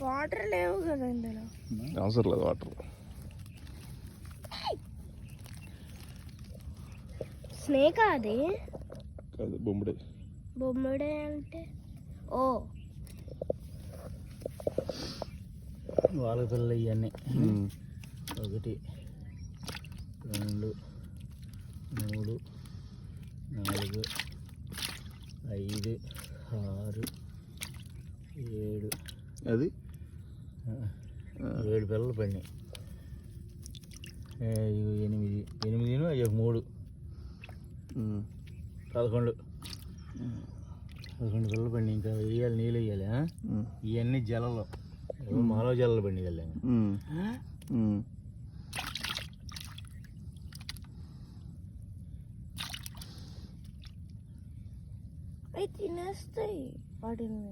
Water లేవు కదా ఇందులో. అవసరం లేదు వాటర్. స్నేక్ అది కాదు, బొమ్మిడి. బొమ్మిడే అంటే ఓ వాళ్ళ పిల్లలు ఇవన్నీ 1 2 3 4 5 6 7 అది 7 పిల్లలు పడినాయి. 8 అయ్యో 3 11 పిల్లలు పడినాయి. ఇంకా వేయాలి, నీళ్ళు వేయాలి. ఇవన్నీ జలలో మానవ జలాలు పడినాయి కదా. అవి తినేస్తాయి వాటిని.